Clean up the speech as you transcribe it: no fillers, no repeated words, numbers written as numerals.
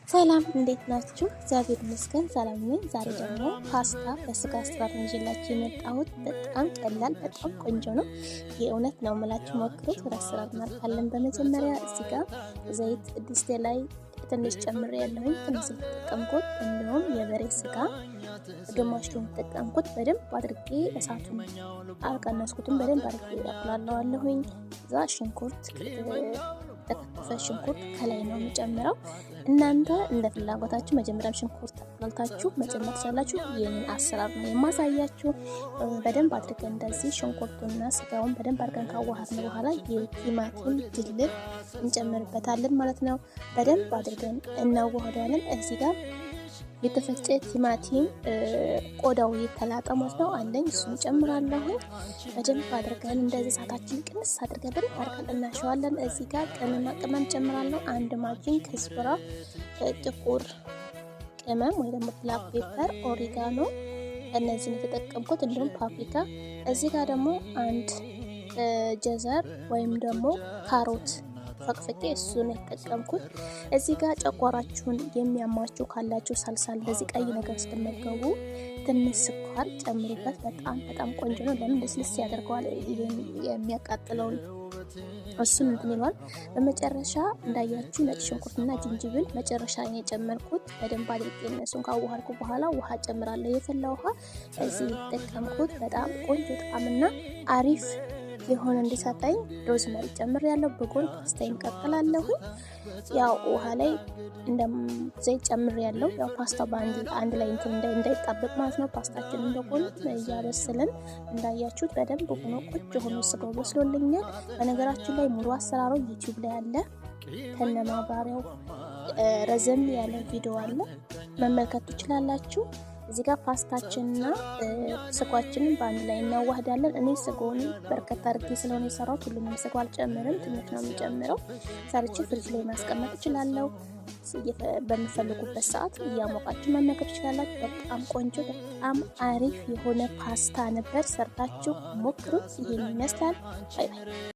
ሰላም እንዴት ናችሁ? እግዚአብሔር ይመስገን ሰላም ነኝ። ዛሬ ደግሞ ፓስታ በስጋ አሰራር ይዤላችሁ የመጣሁት በጣም ቀላል በጣም ቆንጆ ነው። የእውነት ነው የምላችሁ ሞክሩት። ወደ አሰራር እናልፋለን። በመጀመሪያ እዚህ ጋር ዘይት ድስቴ ላይ ትንሽ ጨምሬ ያለሁኝ ትንሽ ተጠቀምኩት። እንዲሁም የበሬ ስጋ ግማሽ ነው ተጠቀምኩት። በደንብ አድርጌ እሳቱን አልቀነስኩትም። በደንብ አድርጌ አቁላለዋለሁኝ። እዛ ሽንኩርት ተከተፈ ሽንኩርት ከላይ ነው የሚጨምረው። እናንተ እንደ ፍላጎታችሁ መጀመሪያ ሽንኩርት አቁላልታችሁ መጨመር ትችላላችሁ። የኔን አሰራር ነው የማሳያችሁ። በደንብ አድርገን እንደዚህ ሽንኩርቱና ስጋውን በደንብ አድርገን ካዋሃድን በኋላ የቲማቲም ድልህ እንጨምርበታለን ማለት ነው። በደንብ አድርገን እናዋህደዋለን። እዚህ ጋር የተፈጨ ቲማቲም ቆዳው የተላጠ ማለት ነው አለኝ። እሱን ጨምራለሁ። በደንብ አድርገን እንደዚህ እሳታችን ቅንስ አድርገን በደንብ አድርገን እናሸዋለን። እዚህ ጋር ቅመማ ቅመም ጨምራለሁ። አንድ ማጂን ከዝበራ፣ ጥቁር ቅመም ወይ ደግሞ ብላክ ፔፐር፣ ኦሪጋኖ እነዚህን የተጠቀምኩት እንዲሁም ፓፕሪካ። እዚህ ጋር ደግሞ አንድ ጀዘር ወይም ደግሞ ካሮት ፈቅፍቄ እሱን የተጠቀምኩት። እዚህ ጋር ጨጓራችሁን የሚያማችሁ ካላችሁ ሳልሳ እንደዚህ ቀይ ነገር ስትመገቡ ትንሽ ስኳር ጨምሩበት። በጣም ቆንጆ ነው። ለምን ልስልስ ያደርገዋል የሚያቃጥለውን እሱን እንትን ይሏል። በመጨረሻ እንዳያችሁ ነጭ ሽንኩርትና ዝንጅብል መጨረሻ ነው የጨመርኩት። በደንብ አድርጌ እነሱን ካዋሃድኩ በኋላ ውሃ ጨምራለሁ። የፈላ ውሃ እዚህ የተጠቀምኩት በጣም ቆንጆ ጣዕምና አሪፍ የሆነ እንዲሰጠኝ ሮዝመሪ ጨምሬያለሁ። በጎን ፓስታዬን ቀቅላለሁ። ያው ውሃ ላይ እንደ ዘይት ጨምሬያለሁ። ያው ፓስታ አንድ ላይ እንትን እንዳይጣበቅ ማለት ነው። ፓስታችንን በጎን እያበሰልን እንዳያችሁት በደንብ ሆኖ ቆንጆ ሆኖ ስጋው በስሎልኛል። በነገራችን ላይ ሙሉ አሰራሩ ዩቲዩብ ላይ አለ ከነማብራሪያው። ረዘም ያለ ቪዲዮ አለ መመልከት ትችላላችሁ። እዚህ ጋር ፓስታችንና ስጓችንን በአንድ ላይ እናዋህዳለን። እኔ ስጋውን በርከት አድርጌ ስለሆነ የሰራሁት ሁሉንም ስጋ አልጨምርም፣ ትንሽ ነው የሚጨምረው። ሰርቼ ፍሪጅ ላይ ማስቀመጥ እችላለሁ። በምፈልጉበት ሰዓት እያሞቃችሁ መመገብ ትችላላችሁ። በጣም ቆንጆ በጣም አሪፍ የሆነ ፓስታ ነበር። ሰርታችሁ ሞክሩት። ይሄን ይመስላል። ባይ ባይ።